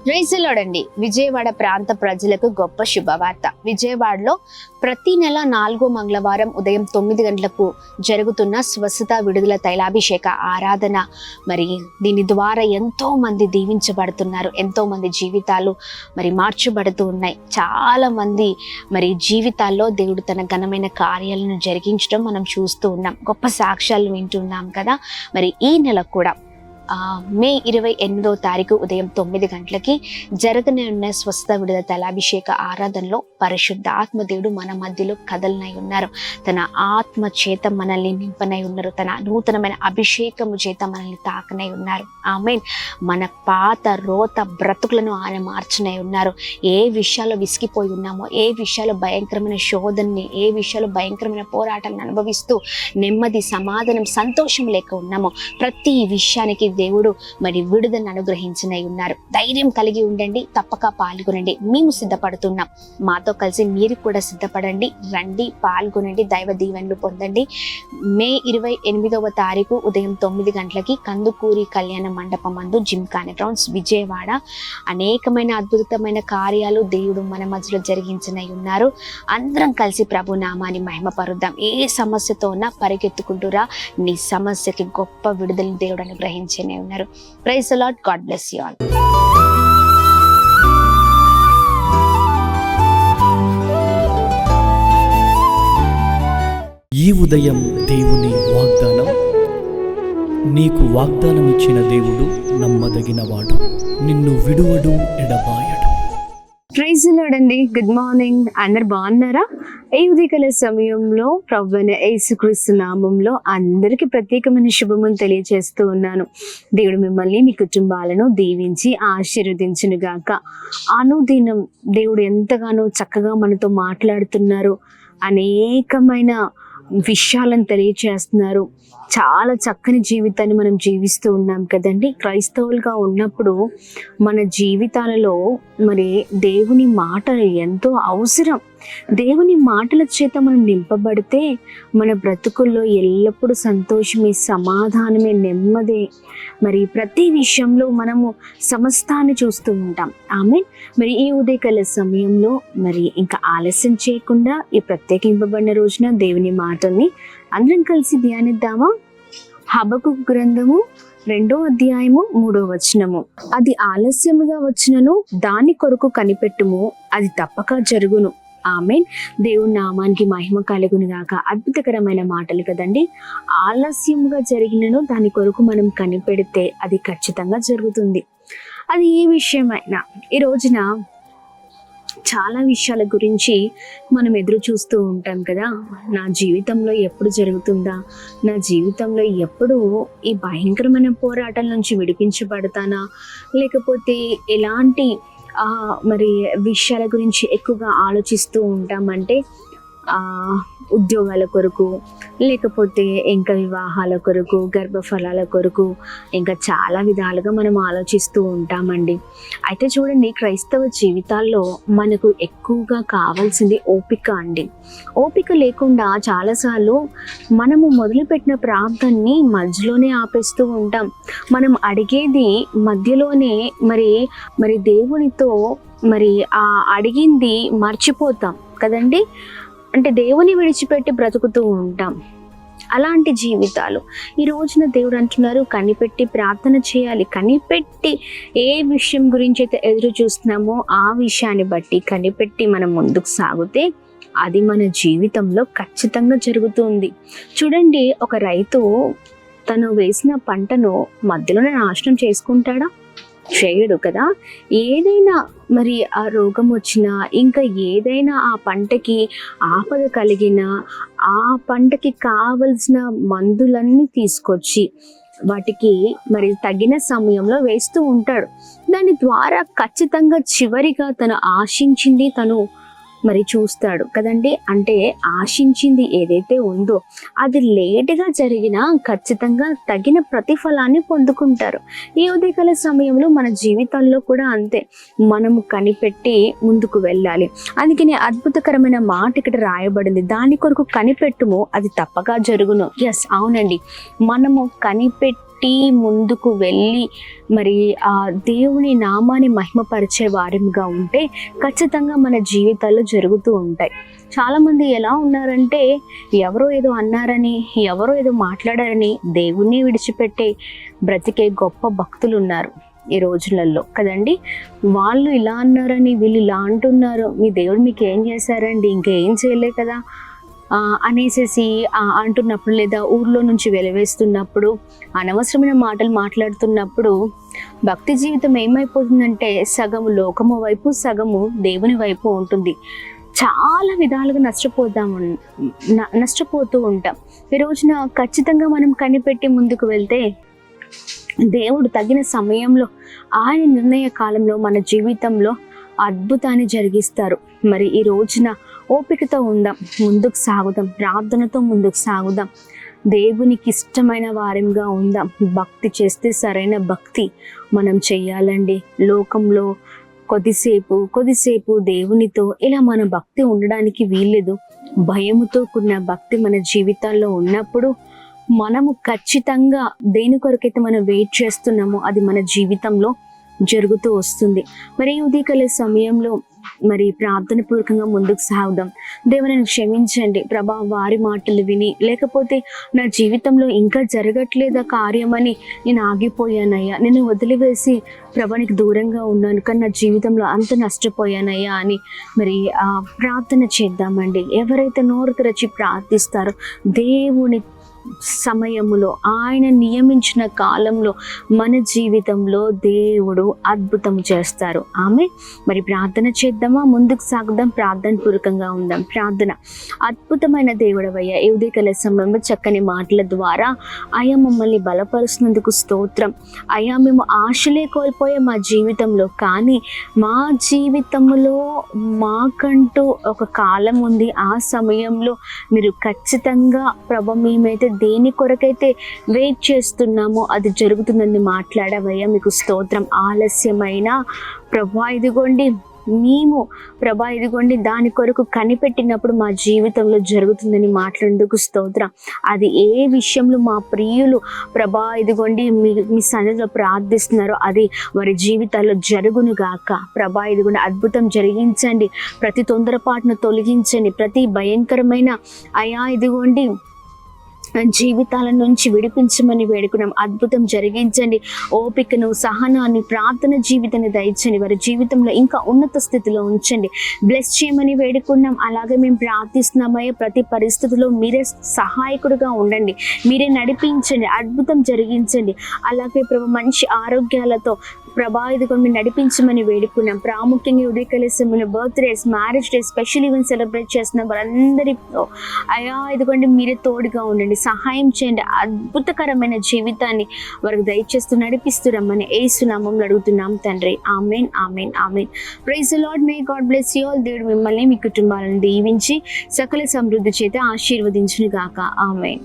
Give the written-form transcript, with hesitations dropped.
Praise the lord అండి. విజయవాడ ప్రాంత ప్రజలకు గొప్ప శుభవార్త. విజయవాడలో ప్రతి నెల 4వ మంగళవారం ఉదయం 9 గంటలకు జరుగుతున్న స్వస్థత విడుదల తైలాభిషేక ఆరాధన, మరి దీని ద్వారా ఎంతో మంది దీవించబడుతున్నారు. ఎంతో మంది జీవితాలు మరి మార్చబడుతూ ఉన్నాయి. చాలా మంది మరి జీవితాల్లో దేవుడు తన ఘనమైన కార్యాలను జరిగించడం మనం చూస్తూ ఉన్నాం. గొప్ప సాక్ష్యాలు వింటున్నాం కదా. మరి ఈ నెల కూడా మే 28వ తారీఖు ఉదయం 9 గంటలకి జరగనున్న స్వస్థ విడుదల తైలాభిషేక ఆరాధనలో పరిశుద్ధ ఆత్మదేవుడు మన మధ్యలో కదలనై ఉన్నారు. తన ఆత్మ చేత మనల్ని నింపనై ఉన్నారు. తన నూతనమైన అభిషేకము చేత మనల్ని తాకనై ఉన్నారు. ఆమేన్. మన పాత రోత బ్రతుకులను ఆయన మార్చనై ఉన్నారు. ఏ విషయాల్లో విసిగిపోయి ఉన్నామో, ఏ విషయాల్లో భయంకరమైన శోధనని, ఏ విషయాల్లో భయంకరమైన పోరాటాలను అనుభవిస్తూ నెమ్మది, సమాధానం, సంతోషం లేక ఉన్నామో, ప్రతి విషయానికి దేవుడు మరి విడుదలను అనుగ్రహించనై ఉన్నారు. ధైర్యం కలిగి ఉండండి, తప్పక పాల్గొనండి. మేము సిద్ధపడుతున్నాం. మాతో కలిసి మీరు కూడా సిద్ధపడండి. రండి, పాల్గొనండి, దైవ దీవెనలు పొందండి. మే 28వ తారీఖు ఉదయం 9 గంటలకి కందుకూరి కళ్యాణ మండపం మందు జిమ్ఖానా గ్రౌండ్స్ విజయవాడ. అనేకమైన అద్భుతమైన కార్యాలు దేవుడు మన మధ్యలో జరిగించనై ఉన్నారు. అందరం కలిసి ప్రభు నామాన్ని మహిమపరుద్దాం. ఏ సమస్యతో ఉన్నా పరిగెత్తుకుంటూరా, నీ సమస్యకి గొప్ప విడుదల దేవుడు అనుగ్రహించనే ఉన్నారు. Praise the lord. God bless you all. ఈ ఉదయం దేవుని వాగ్దానం. నీకు వాగ్దానం ఇచ్చిన దేవుడు నమ్మదగినవాడు, నిన్ను విడువడు, ఎడబాయడు. ప్రైజ్ ది లార్డ్ అండి. Good morning. అందరు బాగున్నారా? ఈ ఉదయకాల సమయంలో ప్రభువైన యేసుక్రీస్తు నామంలో అందరికీ ప్రత్యేకమైన శుభమును తెలియజేస్తూ ఉన్నాను. దేవుడు మిమ్మల్ని, మీ కుటుంబాలను దీవించి ఆశీర్వదించునుగాక. అనుదినం దేవుడు ఎంతగానో చక్కగా మనతో మాట్లాడుతున్నారు. అనేకమైన విషయాలను తెలియచేస్తున్నారు. చాలా చక్కని జీవితాన్ని మనం జీవిస్తూ ఉన్నాం కదండి. క్రైస్తవులుగా ఉన్నప్పుడు మన జీవితాలలో మరి దేవుని మాటలు ఎంతో అవసరం. దేవుని మాటల చేత మనం నింపబడితే మన బ్రతుకుల్లో ఎల్లప్పుడూ సంతోషమే, సమాధానమే, నెమ్మదే. మరి ప్రతి విషయంలో మనము సమస్తాన్ని చూస్తూ ఉంటాం. ఆమె మరి ఈ ఉదయకాల సమయంలో మరి ఇంకా ఆలస్యం చేయకుండా ఈ ప్రత్యేకింపబడిన రోజున దేవుని మాటల్ని అందరం కలిసి ధ్యానిద్దామా? హబక్కూకు గ్రంథము 2వ అధ్యాయము 3వ వచనము. అది ఆలస్యముగా వచ్చినను దాని కొరకు కనిపెట్టుము, అది తప్పక జరుగును. ఆమేన్. దేవుని నామానికి మహిమ కలుగును గాక. అద్భుతకరమైన మాటలు కదండి. ఆలస్యముగా జరిగినను దాని కొరకు మనం కనిపెడితే అది ఖచ్చితంగా జరుగుతుంది. అది ఏ విషయమైనా. ఈ రోజున చాలా విషయాల గురించి మనం ఎదురు చూస్తూ ఉంటాం కదా. నా జీవితంలో ఎప్పుడు జరుగుతుందా, నా జీవితంలో ఎప్పుడు ఈ భయంకరమైన పోరాటాల నుంచి విడిపించబడతానా, లేకపోతే ఎలాంటి మరి విషయాల గురించి ఎక్కువగా ఆలోచిస్తూ ఉంటామంటే ఉద్యోగాల కొరకు, లేకపోతే ఇంకా వివాహాల కొరకు, గర్భఫలాల కొరకు, ఇంకా చాలా విధాలుగా మనం ఆలోచిస్తూ ఉంటామండి. అయితే చూడండి, క్రైస్తవ జీవితాల్లో మనకు ఎక్కువగా కావాల్సింది ఓపిక అండి. ఓపిక లేకుండా చాలాసార్లు మనము మొదలుపెట్టిన ప్రార్థనని మధ్యలోనే ఆపేస్తూ ఉంటాం. మనం అడిగేది మధ్యలోనే మరి దేవునితో మరి అడిగింది మర్చిపోతాం కదండి. అంటే దేవుని విడిచిపెట్టి బ్రతుకుతూ ఉంటాం. అలాంటి జీవితాలు ఈ రోజున దేవుడు అంటున్నారు, కనిపెట్టి ప్రార్థన చేయాలి. కనిపెట్టి ఏ విషయం గురించి అయితే ఎదురు చూస్తున్నామో ఆ విషయాన్ని బట్టి కనిపెట్టి మనం ముందుకు సాగితే అది మన జీవితంలో ఖచ్చితంగా జరుగుతుంది. చూడండి, ఒక రైతు తను వేసిన పంటను మధ్యలోనే నాశనం చేసుకుంటాడా? చేయడు కదా. ఏదైనా మరి ఆ రోగం వచ్చినా, ఇంకా ఏదైనా ఆ పంటకి ఆపద కలిగినా, ఆ పంటకి కావలసిన మందులన్నీ తీసుకొచ్చి వాటికి మరి తగిన సమయంలో వేస్తూ ఉంటాడు. దాని ద్వారా ఖచ్చితంగా చివరిగా తను ఆశించింది తను మరి చూస్తాడు కదండి. అంటే ఆశించింది ఏదైతే ఉందో అది లేటుగా జరిగినా ఖచ్చితంగా తగిన ప్రతిఫలాన్ని పొందుకుంటారు. ఈ ఉదయకాల సమయంలో మన జీవితాల్లో కూడా అంతే. మనము కనిపెట్టి ముందుకు వెళ్ళాలి. అందుకని అద్భుతకరమైన మాట ఇక్కడ రాయబడింది, దాని కొరకు కనిపెట్టుము, అది తప్పగా జరుగును. ఎస్, అవునండి. మనము కనిపెట్టి కనిపెట్టి ముందుకు వెళ్ళి మరి ఆ దేవుని నామాన్ని మహిమపరిచే వారిగా ఉంటే ఖచ్చితంగా మన జీవితాల్లో జరుగుతూ ఉంటాయి. చాలామంది ఎలా ఉన్నారంటే ఎవరో ఏదో అన్నారని, ఎవరో ఏదో మాట్లాడారని దేవుణ్ణి విడిచిపెట్టే బ్రతికే గొప్ప భక్తులు ఉన్నారు ఈ రోజులలో కదండి. వాళ్ళు ఇలా అన్నారని, వీళ్ళు ఇలా అంటున్నారు, మీ దేవుడు మీకు ఏం చేశారండి, ఇంకేం చేయలే కదా అనేసి అంటున్నప్పుడు, లేదా ఊర్లో నుంచి వెలివేస్తున్నప్పుడు, అనవసరమైన మాటలు మాట్లాడుతున్నప్పుడు భక్తి జీవితం ఏమైపోతుందంటే సగము లోకము వైపు, సగము దేవుని వైపు ఉంటుంది. చాలా విధాలుగా నష్టపోతూ ఉంటాం. ఈ రోజున ఖచ్చితంగా మనం కనిపెట్టి ముందుకు వెళ్తే దేవుడు తగిన సమయంలో, ఆయన నిర్ణయ కాలంలో మన జీవితంలో అద్భుతాన్ని జరిగిస్తారు. మరి ఈ రోజున ఓపికతో ఉందాం, ముందుకు సాగుదాం, ప్రార్థనతో ముందుకు సాగుదాం, దేవునికి ఇష్టమైన వారంగా ఉందాం. భక్తి చేస్తే సరైన భక్తి మనం చెయ్యాలండి. లోకంలో కొద్దిసేపు దేవునితో ఇలా మన భక్తి ఉండడానికి వీల్లేదు. భయముతో కూడిన భక్తి మన జీవితాల్లో ఉన్నప్పుడు మనము ఖచ్చితంగా దేని కొరకైతే మనం వెయిట్ చేస్తున్నామో అది మన జీవితంలో జరుగుతూ వస్తుంది. మరి ఉదయకాల సమయంలో మరి ప్రార్థన పూర్వకంగా ముందుకు సాగుదాం. దేవుని క్షమించండి ప్రభా, వారి మాటలు విని, లేకపోతే నా జీవితంలో ఇంకా జరగట్లేదా కార్యమని నేను ఆగిపోయానయ్యా, నేను వదిలివేసి ప్రభానికి దూరంగా ఉన్నాను, కానీ నా జీవితంలో అంత నష్టపోయానయ్యా అని మరి ప్రార్థన చేద్దామండి. ఎవరైతే నోరు తెరచి ప్రార్థిస్తారో దేవుని సమయములో, ఆయన నియమించిన కాలంలో మన జీవితంలో దేవుడు అద్భుతం చేస్తారు. ఆమె మరి ప్రార్థన చేద్దామా, ముందుకు సాగుదాం, ప్రార్థన పూర్వకంగా ఉందాం. ప్రార్థన. అద్భుతమైన దేవుడవయ్యా, ఈ ఉదయకాల సమయంలో చక్కని మాటల ద్వారా అయ్యా మమ్మల్ని బలపరుస్తున్నందుకు స్తోత్రం. అయ్యా మేము ఆశలే కోల్పోయే మా జీవితంలో, కానీ మా జీవితంలో మాకంటూ ఒక కాలం ఉంది. ఆ సమయంలో మీరు ఖచ్చితంగా ప్రభ మేమైతే దేని కొరకైతే వెయిట్ చేస్తున్నామో అది జరుగుతుందని మాట్లాడవయ్యా, మీకు స్తోత్రం. ఆలస్యమైన ప్రభా ఇదిగోండి, మేము ప్రభా ఇదిగోండి దాని కొరకు కనిపెట్టినప్పుడు మా జీవితంలో జరుగుతుందని మాట్లాడేందుకు స్తోత్రం. అది ఏ విషయంలో మా ప్రియులు ప్రభా ఇదిగోండి మీ సన్నిధిలో ప్రార్థిస్తున్నారో అది వారి జీవితాల్లో జరుగును గాక. ప్రభా ఇదిగోండి అద్భుతం జరిగించండి, ప్రతి తొందరపాటును తొలగించండి, ప్రతి భయంకరమైన అయా ఇదిగోండి జీవితాల నుంచి విడిపించమని వేడుకున్నాం. అద్భుతం జరిగించండి, ఓపికను, సహనాన్ని, ప్రార్థన జీవితాన్ని దయచండి, వారి జీవితంలో ఇంకా ఉన్నత స్థితిలో ఉంచండి, బ్లెస్ చేయమని వేడుకున్నాం. అలాగే మేము ప్రార్థిస్తున్నామయ్యా, ప్రతి పరిస్థితిలో మీరే సహాయకుడిగా ఉండండి, మీరే నడిపించండి, అద్భుతం జరిగించండి. అలాగే ప్రభు మంచి ఆరోగ్యాలతో ప్రభా ఇదిగోండి మీరు నడిపించమని వేడుకున్నాం. ప్రాముఖ్యంగా ఉదయకాల సమయంలో birthdays, marriage days, special event celebrate చేస్తున్న వారందరితో అయా ఇదిగోండి మీరే తోడుగా ఉండండి, సహాయం చేయండి, అద్భుతకరమైన జీవితాన్ని వారికి దయచేస్తూ నడిపిస్తూ రమ్మని యేసు నామములో అడుగుతున్నాం తండ్రి. ఆమేన్, ఆమేన్, ఆమేన్. Praise the Lord. May God bless you all. దేవుడు మిమ్మల్ని, మీ కుటుంబాలను దీవించి సకల సమృద్ధి చేత ఆశీర్వదించును గాక. ఆమేన్.